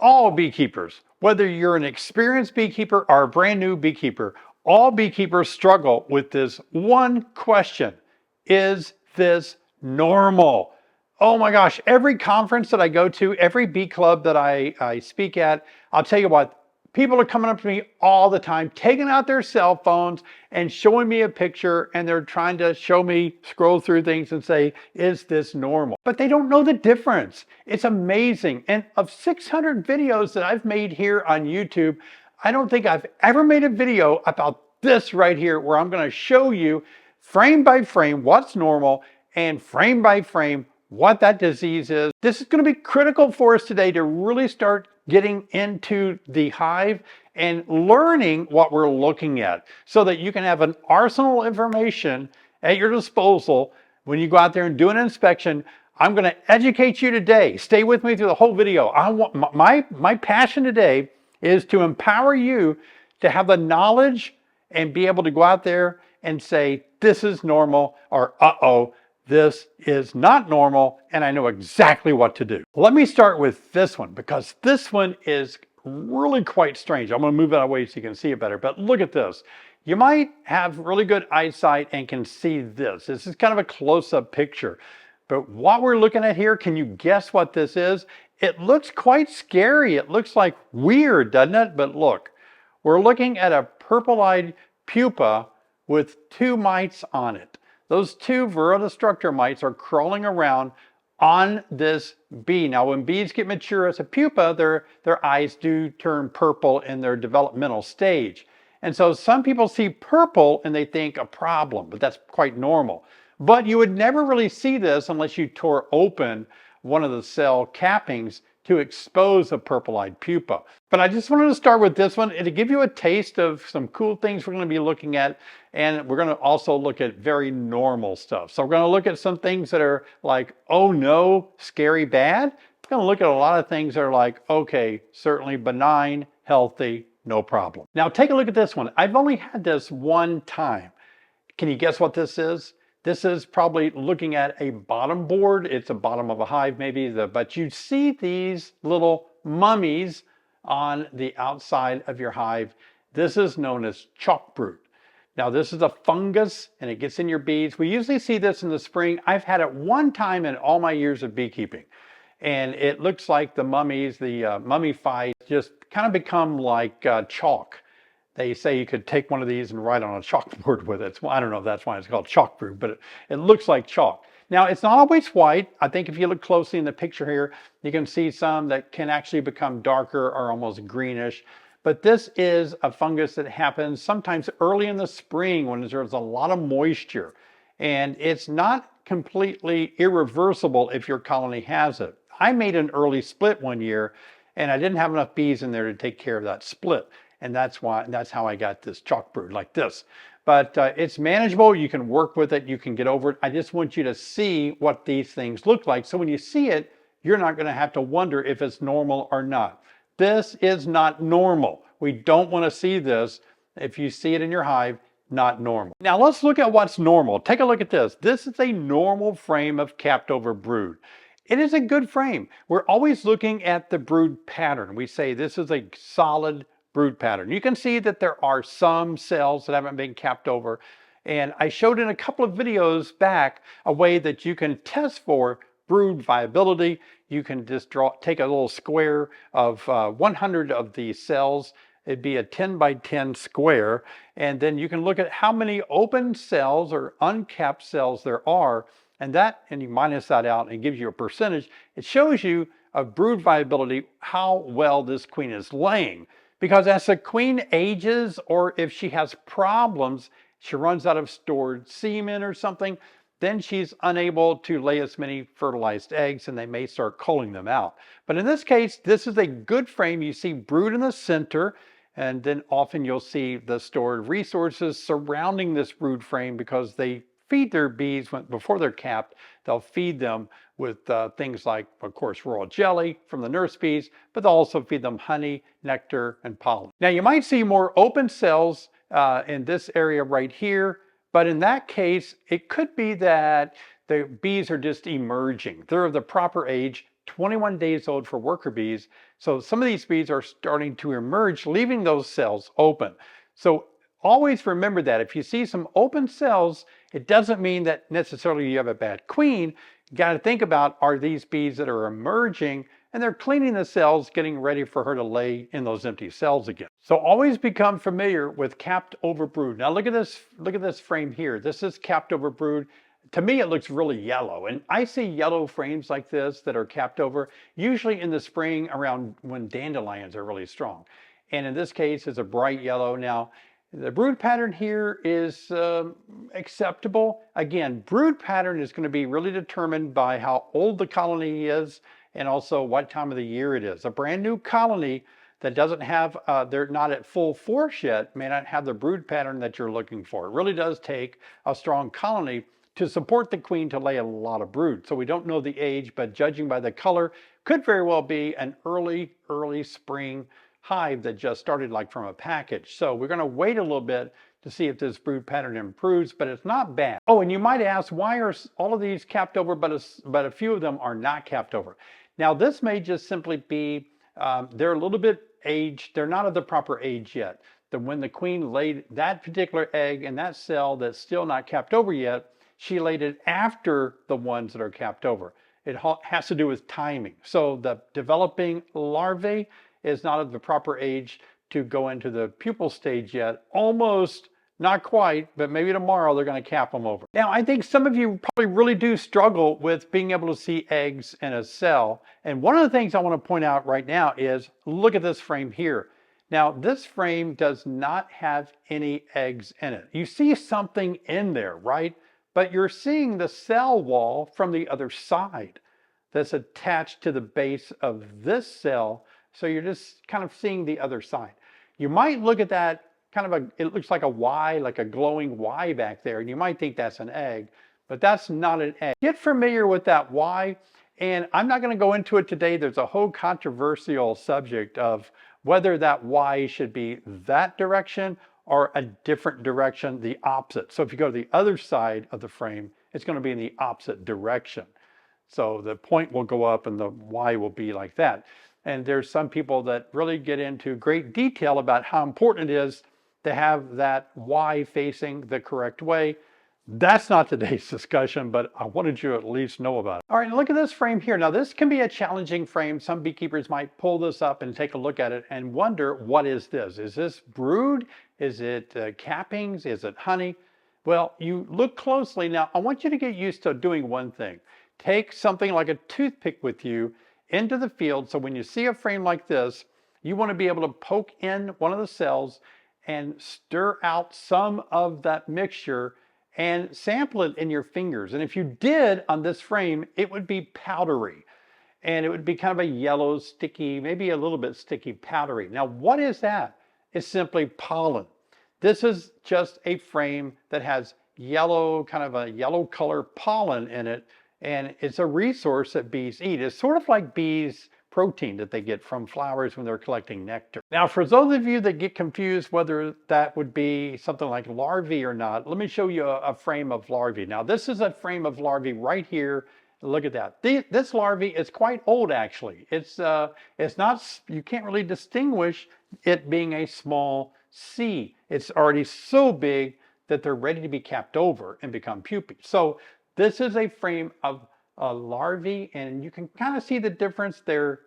All beekeepers, whether you're an experienced beekeeper or a brand new beekeeper, all beekeepers struggle with this one question. Is this normal? Oh my gosh, every conference that I go to, every bee club that I speak at, I'll tell you what, people are coming up to me all the time, taking out their cell phones and showing me a picture, and they're trying to show me, scroll through things and say, is this normal? But they don't know the difference. It's amazing. And of 600 videos that I've made here on YouTube, I don't think I've ever made a video about this right here, where I'm going to show you frame by frame what's normal and frame by frame what that disease is. This is going to be critical for us today to really start getting into the hive and learning what we're looking at, so that you can have an arsenal of information at your disposal when you go out there and do an inspection. I'm going to educate you today. Stay with me through the whole video. I want my passion today is to empower you to have the knowledge and be able to go out there and say, this is normal, or uh-oh, this is not normal, and I know exactly what to do. Let me start with this one, because this one is really quite strange. I'm going to move it out of the way so you can see it better, but look at this. You might have really good eyesight and can see this. This is kind of a close-up picture. But what we're looking at here, can you guess what this is? It looks quite scary. It looks like weird, doesn't it? But look, we're looking at a purple-eyed pupa with two mites on it. Those two Varroa destructor mites are crawling around on this bee. Now, when bees get mature as a pupa, their eyes do turn purple in their developmental stage. And so some people see purple and they think a problem, but that's quite normal. But you would never really see this unless you tore open one of the cell cappings to expose a purple-eyed pupa. But I just wanted to start with this one and to give you a taste of some cool things we're going to be looking at. And we're going to also look at very normal stuff. So we're going to look at some things that are like, oh no, scary bad. We're going to look at a lot of things that are like, okay, certainly benign, healthy, no problem. Now take a look at this one. I've only had this one time. Can you guess what this is? This is probably looking at a bottom board. It's a bottom of a hive maybe, but you see these little mummies on the outside of your hive. This is known as chalkbrood. Now this is a fungus and it gets in your bees. We usually see this in the spring. I've had it one time in all my years of beekeeping. And it looks like the mummies, the mummified, just kind of become like chalk. They say you could take one of these and write on a chalkboard with it. I don't know if that's why it's called chalkbrood, but it looks like chalk. Now, it's not always white. I think if you look closely in the picture here, you can see some that can actually become darker or almost greenish. But this is a fungus that happens sometimes early in the spring when there's a lot of moisture. And it's not completely irreversible if your colony has it. I made an early split one year, and I didn't have enough bees in there to take care of that split. And that's how I got this chalkbrood like this. But it's manageable. You can work with it. You can get over it. I just want you to see what these things look like. So when you see it, you're not going to have to wonder if it's normal or not. This is not normal. We don't want to see this. If you see it in your hive, not normal. Now let's look at what's normal. Take a look at this. This is a normal frame of capped over brood. It is a good frame. We're always looking at the brood pattern. We say this is a solid brood pattern. You can see that there are some cells that haven't been capped over. And I showed in a couple of videos back a way that you can test for brood viability. You can just take a little square of 100 of these cells. It'd be a 10 by 10 square. And then you can look at how many open cells or uncapped cells there are. And you minus that out and it gives you a percentage. It shows you of brood viability, how well this queen is laying. Because as the queen ages, or if she has problems, she runs out of stored semen or something, then she's unable to lay as many fertilized eggs and they may start culling them out. But in this case, this is a good frame. You see brood in the center, and then often you'll see the stored resources surrounding this brood frame because they feed their bees before they're capped. They'll feed them with things like, of course, royal jelly from the nurse bees, but they'll also feed them honey, nectar, and pollen. Now, you might see more open cells in this area right here, but in that case, it could be that the bees are just emerging. They're of the proper age, 21 days old for worker bees. So some of these bees are starting to emerge, leaving those cells open. So always remember that if you see some open cells, it doesn't mean that necessarily you have a bad queen. You got to think about, are these bees that are emerging and they're cleaning the cells, getting ready for her to lay in those empty cells again. So always become familiar with capped over brood. Now look at this frame here. This is capped over brood. To me, it looks really yellow, and I see yellow frames like this that are capped over, usually in the spring around when dandelions are really strong. And in this case, it's a bright yellow. Now, the brood pattern here is acceptable. Again, brood pattern is going to be really determined by how old the colony is and also what time of the year it is. A brand new colony that doesn't have, they're not at full force yet, may not have the brood pattern that you're looking for. It really does take a strong colony to support the queen to lay a lot of brood. So we don't know the age, but judging by the color, could very well be an early spring hive that just started like from a package. So we're going to wait a little bit to see if this brood pattern improves, but it's not bad. Oh, and you might ask, why are all of these capped over, but a few of them are not capped over? Now this may just simply be, they're a little bit aged. They're not of the proper age yet. When the queen laid that particular egg in that cell that's still not capped over yet, she laid it after the ones that are capped over. It has to do with timing. So the developing larvae is not of the proper age to go into the pupal stage yet. Almost, not quite, but maybe tomorrow they're going to cap them over. Now, I think some of you probably really do struggle with being able to see eggs in a cell. And one of the things I want to point out right now is, look at this frame here. Now, this frame does not have any eggs in it. You see something in there, right? But you're seeing the cell wall from the other side that's attached to the base of this cell. So you're just kind of seeing the other side. You might look at that kind of it looks like a Y, like a glowing Y back there, and you might think that's an egg, but that's not an egg. Get familiar with that Y, and I'm not going to go into it today. There's a whole controversial subject of whether that Y should be that direction or a different direction, the opposite. So if you go to the other side of the frame, it's going to be in the opposite direction. So the point will go up and the Y will be like that. And there's some people that really get into great detail about how important it is to have that Y facing the correct way. That's not today's discussion, but I wanted you to at least know about it. All right, look at this frame here. Now this can be a challenging frame. Some beekeepers might pull this up and take a look at it and wonder, what is this? Is this brood? Is it cappings? Is it honey? Well, you look closely. Now I want you to get used to doing one thing. Take something like a toothpick with you into the field. So when you see a frame like this, you want to be able to poke in one of the cells and stir out some of that mixture and sample it in your fingers. And if you did on this frame, it would be powdery and it would be kind of a yellow, sticky, maybe a little bit sticky, powdery. Now, what is that? It's simply pollen. This is just a frame that has yellow, kind of a yellow color pollen in it. And it's a resource that bees eat. It's sort of like bees' protein that they get from flowers when they're collecting nectar. Now, for those of you that get confused whether that would be something like larvae or not, let me show you a frame of larvae. Now, this is a frame of larvae right here. Look at that. This larvae is quite old, actually. It's not, you can't really distinguish it being a small C. It's already so big that they're ready to be capped over and become pupae. So this is a frame of larvae, and you can kind of see the difference. They're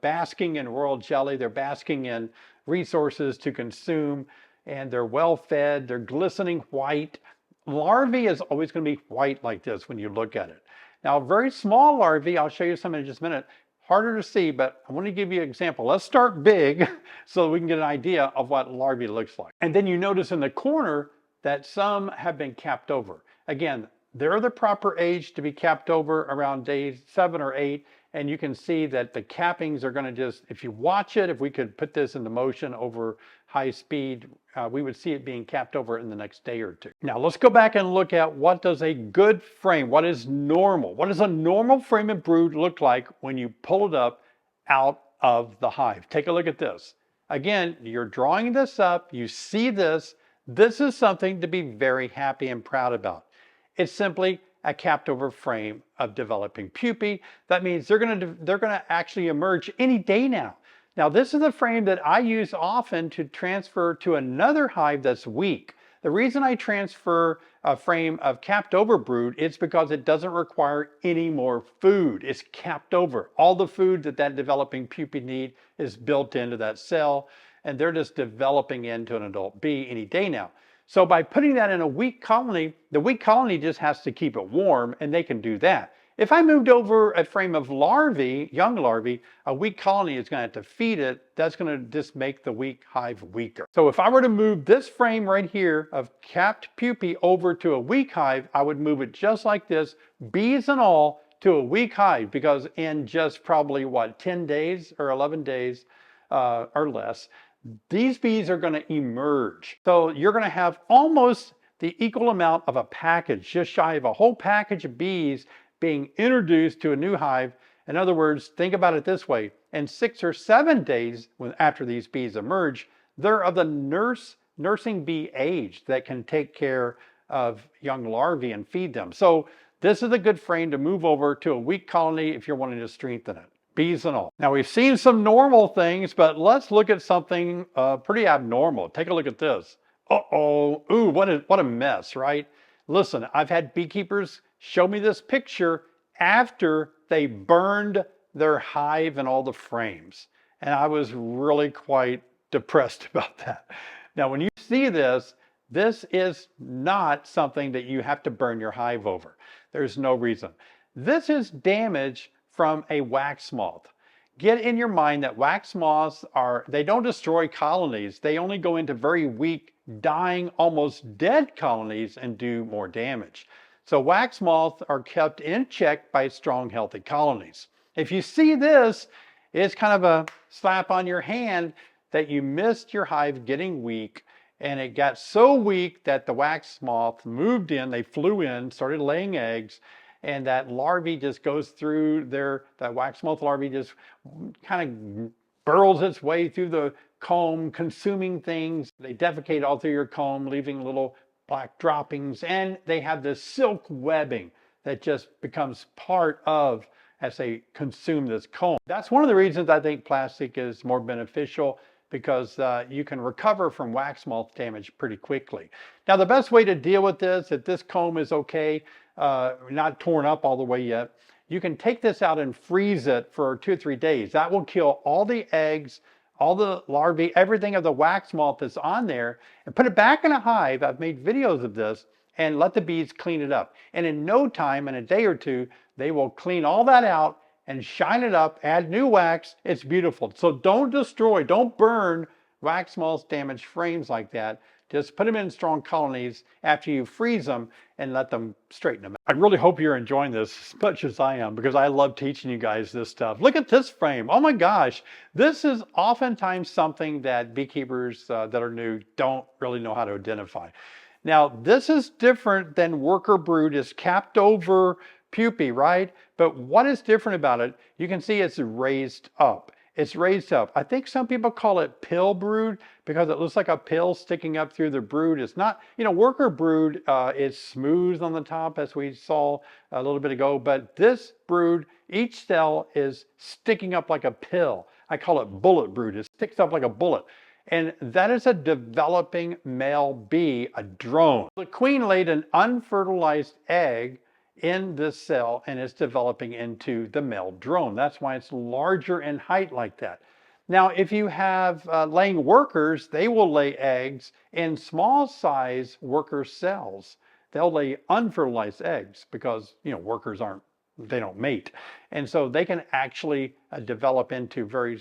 basking in royal jelly. They're basking in resources to consume, and they're well fed. They're glistening white. Larvae is always going to be white like this when you look at it. Now, very small larvae, I'll show you some in just a minute, harder to see, but I want to give you an example. Let's start big so we can get an idea of what larvae looks like. And then you notice in the corner that some have been capped over. Again, they're the proper age to be capped over around day 7 or 8. And you can see that the cappings are going to just, if you watch it, if we could put this into motion over high speed, we would see it being capped over in the next day or two. Now let's go back and look at what does a good frame, what is normal? What does a normal frame of brood look like when you pull it up out of the hive? Take a look at this. Again, you're drawing this up, you see this. This is something to be very happy and proud about. It's simply a capped over frame of developing pupae. That means they're gonna actually emerge any day now. Now this is a frame that I use often to transfer to another hive that's weak. The reason I transfer a frame of capped over brood is because it doesn't require any more food. It's capped over. All the food that developing pupae need is built into that cell, and they're just developing into an adult bee any day now. So by putting that in a weak colony, the weak colony just has to keep it warm, and they can do that. If I moved over a frame of larvae, young larvae, a weak colony is going to have to feed it. That's going to just make the weak hive weaker. So if I were to move this frame right here of capped pupae over to a weak hive, I would move it just like this, bees and all, to a weak hive, because in just probably, what, 10 days or 11 days or less, these bees are going to emerge. So you're going to have almost the equal amount of a package, just shy of a whole package of bees being introduced to a new hive. In other words, think about it this way. In 6 or 7 days after these bees emerge, they're of the nursing bee age that can take care of young larvae and feed them. So this is a good frame to move over to a weak colony if you're wanting to strengthen it. Bees and all. Now we've seen some normal things, but let's look at something pretty abnormal. Take a look at this. Uh-oh, ooh, what a mess, right? Listen, I've had beekeepers show me this picture after they burned their hive and all the frames. And I was really quite depressed about that. Now, when you see this, this is not something that you have to burn your hive over. There's no reason. This is damage from a wax moth. Get in your mind that wax moths they don't destroy colonies. They only go into very weak, dying, almost dead colonies and do more damage. So wax moths are kept in check by strong, healthy colonies. If you see this, it's kind of a slap on your hand that you missed your hive getting weak, and it got so weak that the wax moth moved in, they flew in, started laying eggs, and that larvae just goes through that wax moth larvae just kind of burrows its way through the comb, consuming things. They defecate all through your comb, leaving little black droppings, and they have this silk webbing that just becomes part of as they consume this comb. That's one of the reasons I think plastic is more beneficial, because you can recover from wax moth damage pretty quickly. Now the best way to deal with this, if this comb is okay, not torn up all the way yet, you can take this out and freeze it for 2 or 3 days. That will kill all the eggs, all the larvae, everything of the wax moth that's on there, and put it back in a hive. I've made videos of this, and let the bees clean it up. And in no time, in a day or two, they will clean all that out and shine it up, add new wax. It's beautiful. So don't destroy, don't burn wax moths damaged frames like that. Just put them in strong colonies after you freeze them and let them straighten them out. I really hope you're enjoying this as much as I am, because I love teaching you guys this stuff. Look at this frame. Oh my gosh. This is oftentimes something that beekeepers that are new don't really know how to identify. Now, this is different than worker brood. Is capped over pupae, right? But what is different about it? You can see it's raised up. It's raised up. I think some people call it pill brood because it looks like a pill sticking up through the brood. It's not, worker brood is smooth on the top, as we saw a little bit ago, but this brood, each cell is sticking up like a pill. I call it bullet brood. It sticks up like a bullet. And that is a developing male bee, a drone. The queen laid an unfertilized egg in this cell and it's developing into the male drone. That's why it's larger in height like that. Now, if you have laying workers, they will lay eggs in small size worker cells. They'll lay unfertilized eggs because, workers they don't mate. And so they can actually develop into very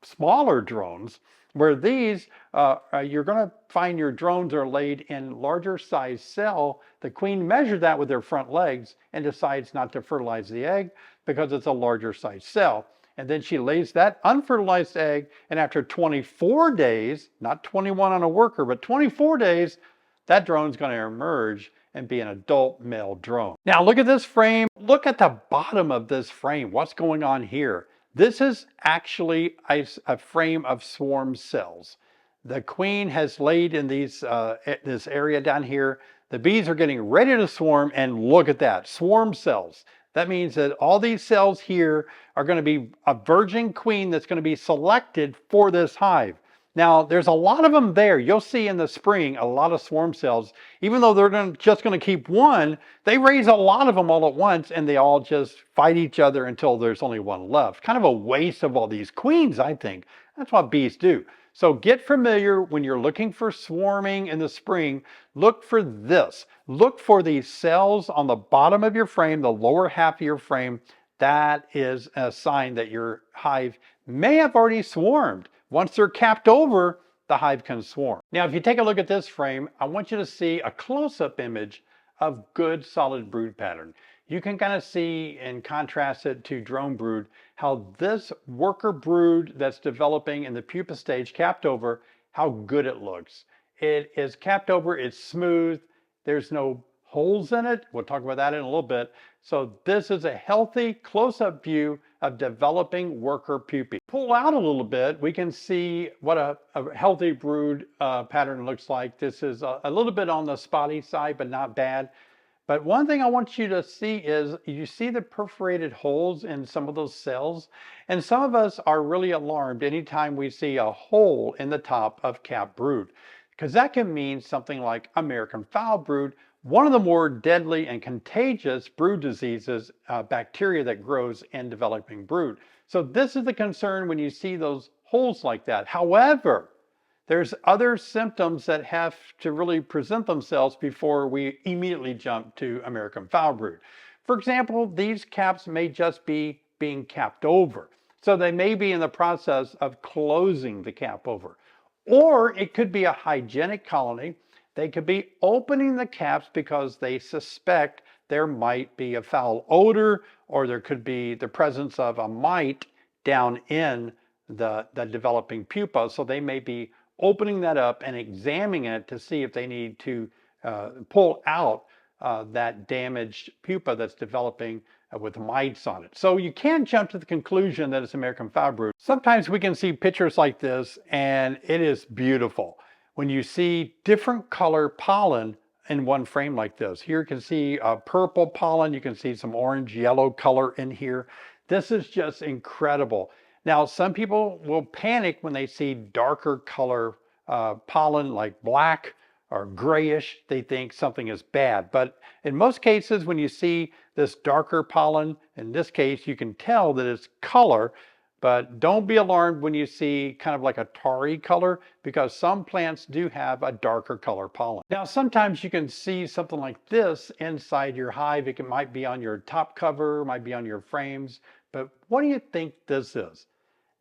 smaller drones, where these, you're going to find your drones are laid in larger size cell. The queen measured that with their front legs and decides not to fertilize the egg because it's a larger size cell. And then she lays that unfertilized egg, and after 24 days, not 21 on a worker, but 24 days, that drone's going to emerge and be an adult male drone. Now look at this frame. Look at the bottom of this frame. What's going on here? This is actually a frame of swarm cells. The queen has laid in this area down here. The bees are getting ready to swarm, and look at that, swarm cells. That means that all these cells here are going to be a virgin queen that's going to be selected for this hive. Now, there's a lot of them there. You'll see in the spring a lot of swarm cells. Even though they're just going to keep one, they raise a lot of them all at once, and they all just fight each other until there's only one left. Kind of a waste of all these queens, I think. That's what bees do. So get familiar when you're looking for swarming in the spring. Look for this. Look for these cells on the bottom of your frame, the lower half of your frame. That is a sign that your hive may have already swarmed. Once they're capped over, the hive can swarm. Now, if you take a look at this frame, I want you to see a close-up image of good solid brood pattern. You can kind of see and contrast it to drone brood, how this worker brood that's developing in the pupa stage capped over, how good it looks. It is capped over, it's smooth, there's no holes in it. We'll talk about that in a little bit. So this is a healthy close-up view of developing worker pupae. Pull out a little bit, we can see what a healthy brood pattern looks like. This is a little bit on the spotty side, but not bad. But one thing I want you to see is, you see the perforated holes in some of those cells? And some of us are really alarmed anytime we see a hole in the top of capped brood, because that can mean something like American foul brood, one of the more deadly and contagious brood diseases, bacteria that grows in developing brood. So this is the concern when you see those holes like that. However, there's other symptoms that have to really present themselves before we immediately jump to American foul brood. For example, these caps may just be being capped over. So they may be in the process of closing the cap over. Or it could be a hygienic colony. They could be opening the caps because they suspect there might be a foul odor, or there could be the presence of a mite down in the developing pupa. So they may be opening that up and examining it to see if they need to pull out that damaged pupa that's developing with mites on it. So you can't jump to the conclusion that it's American foul brood. Sometimes we can see pictures like this and it is beautiful. When you see different color pollen in one frame like this. Here you can see purple pollen, you can see some orange, yellow color in here. This is just incredible. Now, some people will panic when they see darker color pollen like black or grayish. They think something is bad. But in most cases, when you see this darker pollen, in this case, you can tell that it's color. But don't be alarmed when you see kind of like a tarry color, because some plants do have a darker color pollen. Now, sometimes you can see something like this inside your hive. It might be on your top cover, might be on your frames. But what do you think this is?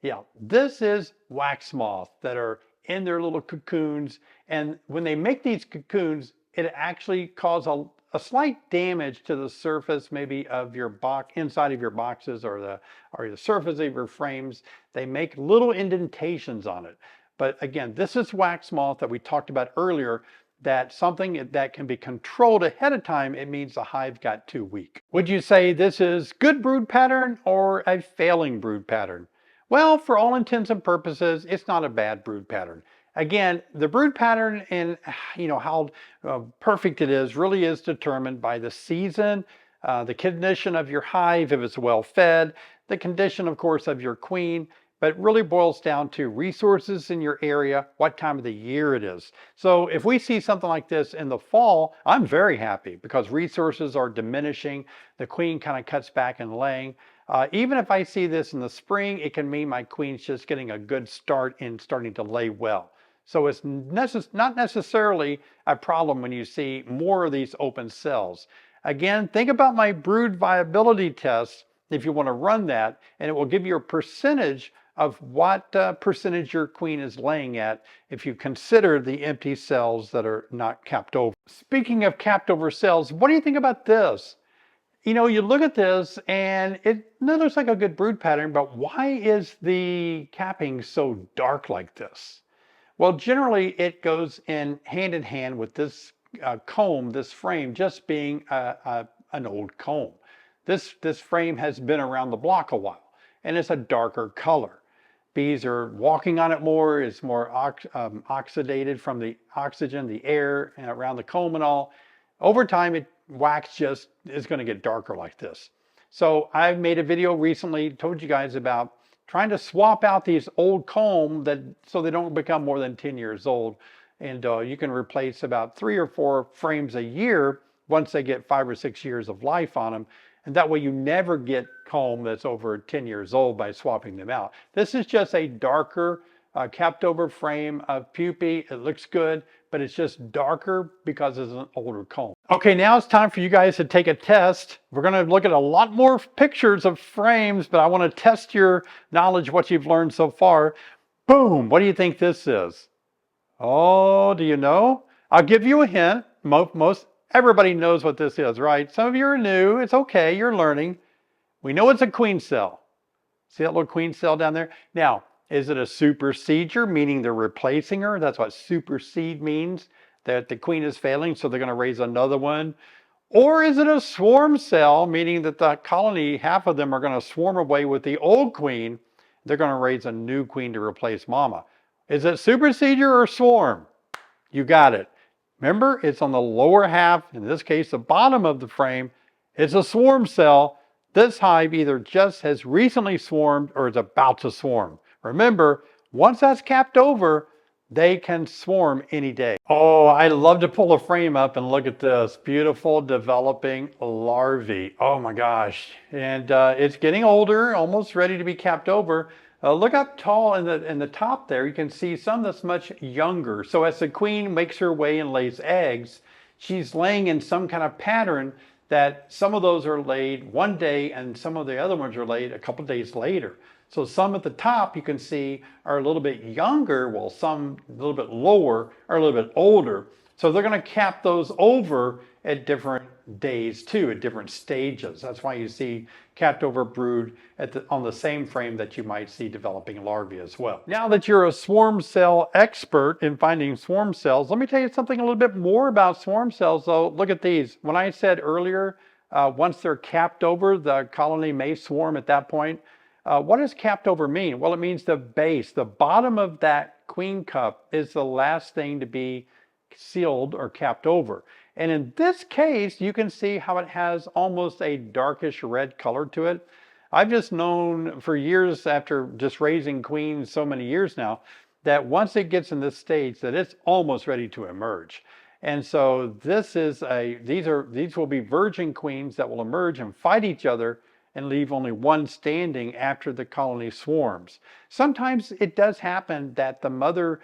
Yeah, this is wax moths that are in their little cocoons. And when they make these cocoons, it actually causes a slight damage to the surface, maybe of your box, inside of your boxes, or the surface of your frames. They make little indentations on it. But again, this is wax moth that we talked about earlier, that something that can be controlled ahead of time. It means the hive got too weak. Would you say this is good brood pattern or a failing brood pattern? Well, for all intents and purposes, it's not a bad brood pattern. Again, the brood pattern and how perfect it is really is determined by the season, the condition of your hive, if it's well fed, the condition, of course, of your queen, but it really boils down to resources in your area, what time of the year it is. So if we see something like this in the fall, I'm very happy because resources are diminishing. The queen kind of cuts back in laying. Even if I see this in the spring, it can mean my queen's just getting a good start in starting to lay well. So it's not necessarily a problem when you see more of these open cells. Again, think about my brood viability test if you want to run that, and it will give you a percentage of what percentage your queen is laying at if you consider the empty cells that are not capped over. Speaking of capped over cells, what do you think about this? You look at this and it looks like a good brood pattern, but why is the capping so dark like this? Well, generally it goes in hand with this comb, this frame, just being an old comb. This frame has been around the block a while and it's a darker color. Bees are walking on it more, it's more oxidated from the oxygen, the air and around the comb and all. Over time, wax just is going to get darker like this. So I made a video recently, told you guys about trying to swap out these old comb so they don't become more than 10 years old. And you can replace about 3 or 4 frames a year once they get 5 or 6 years of life on them. And that way you never get comb that's over 10 years old by swapping them out. This is just a darker capped over frame of pupae. It looks good, but it's just darker because it's an older comb. Okay, now it's time for you guys to take a test. We're going to look at a lot more pictures of frames, but I want to test your knowledge, what you've learned so far. Boom! What do you think this is? Oh, do you know? I'll give you a hint. Everybody knows what this is, right? Some of you are new. It's okay. You're learning. We know it's a queen cell. See that little queen cell down there? Now, is it a supersedure, meaning they're replacing her? That's what supersede means, that the queen is failing, so they're going to raise another one. Or is it a swarm cell, meaning that the colony, half of them are going to swarm away with the old queen. They're going to raise a new queen to replace mama. Is it supersedure or swarm? You got it. Remember, it's on the lower half, in this case, the bottom of the frame. It's a swarm cell. This hive either just has recently swarmed or is about to swarm. Remember, once that's capped over, they can swarm any day. Oh, I love to pull a frame up and look at this beautiful developing larvae. Oh my gosh. And it's getting older, almost ready to be capped over. Look up tall in the top there. You can see some that's much younger. So as the queen makes her way and lays eggs, she's laying in some kind of pattern that some of those are laid one day and some of the other ones are laid a couple days later. So some at the top you can see are a little bit younger, while some a little bit lower are a little bit older. So they're going to cap those over at different days too, at different stages. That's why you see capped over brood on the same frame that you might see developing larvae as well. Now that you're a swarm cell expert in finding swarm cells, let me tell you something a little bit more about swarm cells though. Look at these. When I said earlier, once they're capped over, the colony may swarm at that point. What does capped over mean? Well, it means the base, the bottom of that queen cup is the last thing to be sealed or capped over. And in this case, you can see how it has almost a darkish red color to it. I've just known for years, after just raising queens so many years now, that once it gets in this stage that it's almost ready to emerge. And so these will be virgin queens that will emerge and fight each other and leave only one standing after the colony swarms. Sometimes it does happen that the mother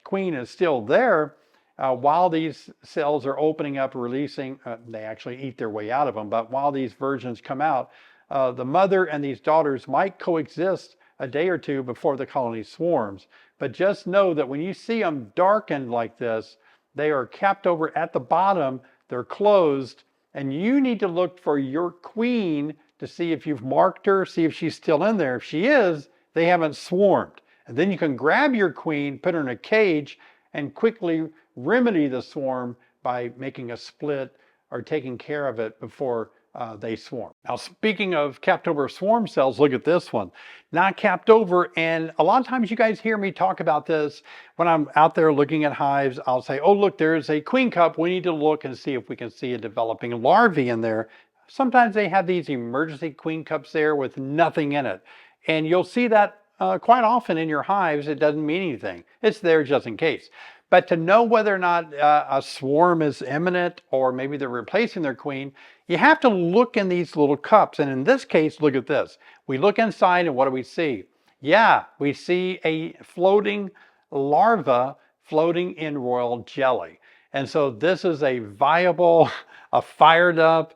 queen is still there while these cells are opening up, releasing. They actually eat their way out of them, but while these virgins come out, the mother and these daughters might coexist a day or two before the colony swarms. But just know that when you see them darkened like this, they are capped over at the bottom, they're closed, and you need to look for your queen to see if you've marked her, see if she's still in there. If she is, they haven't swarmed. And then you can grab your queen, put her in a cage, and quickly remedy the swarm by making a split or taking care of it before they swarm. Now, speaking of capped over swarm cells, look at this one. Not capped over, and a lot of times you guys hear me talk about this when I'm out there looking at hives. I'll say, oh, look, there's a queen cup. We need to look and see if we can see a developing larvae in there. Sometimes they have these emergency queen cups there with nothing in it. And you'll see that quite often in your hives. It doesn't mean anything. It's there just in case. But to know whether or not a swarm is imminent or maybe they're replacing their queen, you have to look in these little cups. And in this case, look at this. We look inside and what do we see? Yeah, we see a floating larva floating in royal jelly. And so this is a viable, a fired up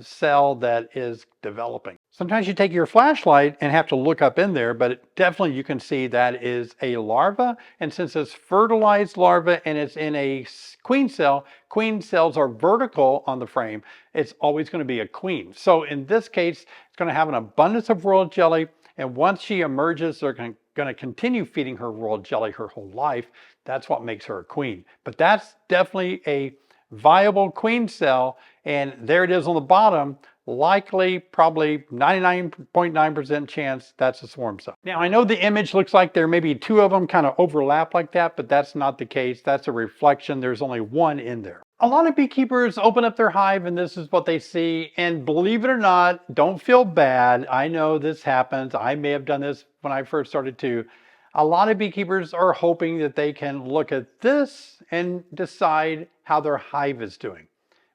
cell that is developing. Sometimes you take your flashlight and have to look up in there, but definitely you can see that is a larva. And since it's fertilized larva and it's in a queen cells are vertical on the frame, it's always going to be a queen. So in this case, it's going to have an abundance of royal jelly. And once she emerges, they're going to continue feeding her royal jelly her whole life. That's what makes her a queen. But that's definitely a viable queen cell. And there it is on the bottom. Likely, probably 99.9% chance that's a swarm cell. Now, I know the image looks like there may be two of them kind of overlap like that, but that's not the case. That's a reflection. There's only one in there. A lot of beekeepers open up their hive and this is what they see. And believe it or not, don't feel bad. I know this happens. I may have done this when I first started too. A lot of beekeepers are hoping that they can look at this and decide how their hive is doing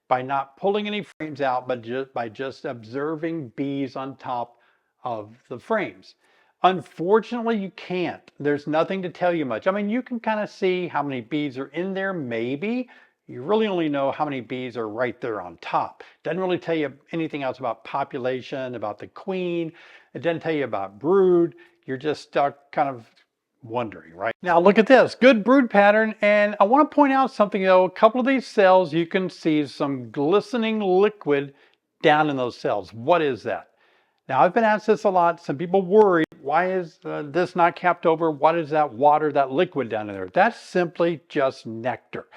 by not pulling any frames out, but by just observing bees on top of the frames. Unfortunately, you can't. There's nothing to tell you much. I mean, you can kind of see how many bees are in there, maybe. You really only know how many bees are right there on top. Doesn't really tell you anything else about population, about the queen. It doesn't tell you about brood. You're just stuck kind of wondering, right? Now look at this, good brood pattern. And I want to point out something though. A couple of these cells, you can see some glistening liquid down in those cells. What is that? Now I've been asked this a lot. Some people worry, why is this not capped over? What is that water, that liquid down in there? That's simply just nectar.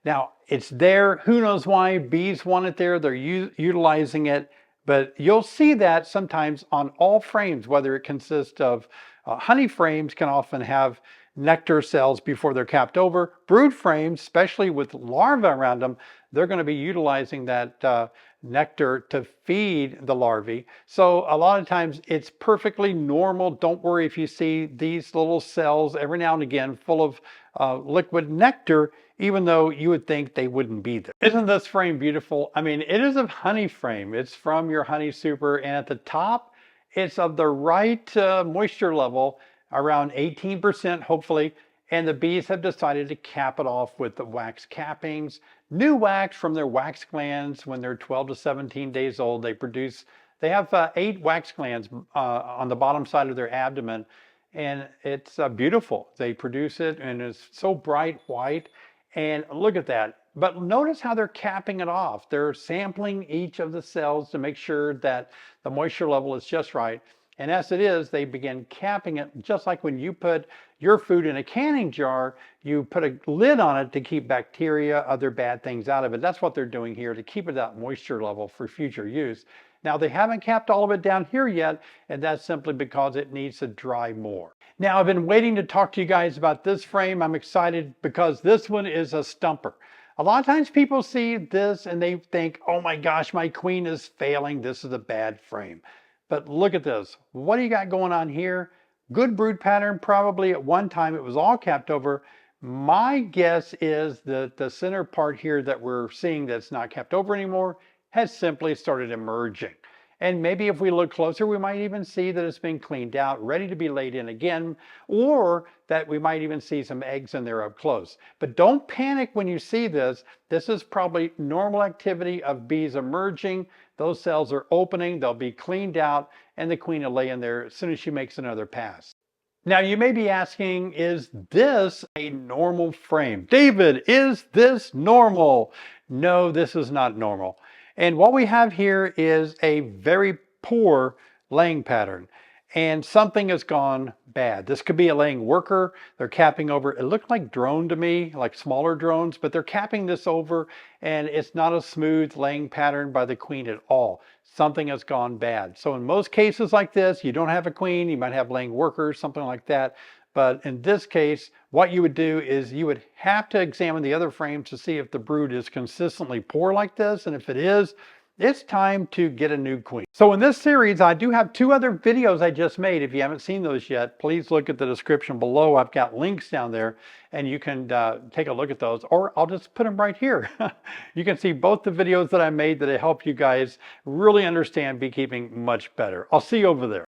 Now it's there, who knows why, bees want it there, they're utilizing it, but you'll see that sometimes on all frames, whether it consists of honey frames can often have nectar cells before they're capped over. Brood frames, especially with larvae around them, they're going to be utilizing that nectar to feed the larvae. So a lot of times it's perfectly normal. Don't worry if you see these little cells every now and again full of liquid nectar, even though you would think they wouldn't be there. Isn't this frame beautiful? I mean, it is a honey frame. It's from your honey super, and at the top, it's of the right moisture level, around 18%, hopefully, and the bees have decided to cap it off with the wax cappings. New wax from their wax glands when they're 12 to 17 days old. They have 8 wax glands on the bottom side of their abdomen, and it's beautiful. They produce it, and it's so bright white. And look at that. But notice how they're capping it off. They're sampling each of the cells to make sure that the moisture level is just right. And as it is, they begin capping it, just like when you put your food in a canning jar, you put a lid on it to keep bacteria, other bad things out of it. That's what they're doing here to keep it at moisture level for future use. Now, they haven't capped all of it down here yet, and that's simply because it needs to dry more. Now, I've been waiting to talk to you guys about this frame. I'm excited because this one is a stumper. A lot of times people see this and they think, oh my gosh, my queen is failing. This is a bad frame. But look at this. What do you got going on here? Good brood pattern. Probably at one time it was all capped over. My guess is that the center part here that we're seeing that's not capped over anymore has simply started emerging. And maybe if we look closer, we might even see that it's been cleaned out, ready to be laid in again, or that we might even see some eggs in there up close. But don't panic when you see this. This is probably normal activity of bees emerging. Those cells are opening, they'll be cleaned out, and the queen will lay in there as soon as she makes another pass. Now you may be asking, is this a normal frame? David, is this normal? No, this is not normal. And what we have here is a very poor laying pattern, and something has gone bad. This could be a laying worker. They're capping over. It looked like drone to me, like smaller drones, but they're capping this over, and it's not a smooth laying pattern by the queen at all. Something has gone bad. So in most cases like this, you don't have a queen, you might have laying workers, something like that. But in this case, what you would do is you would have to examine the other frames to see if the brood is consistently poor like this. And if it is, it's time to get a new queen. So in this series, I do have 2 other videos I just made. If you haven't seen those yet, please look at the description below. I've got links down there and you can take a look at those, or I'll just put them right here. You can see both the videos that I made that help you guys really understand beekeeping much better. I'll see you over there.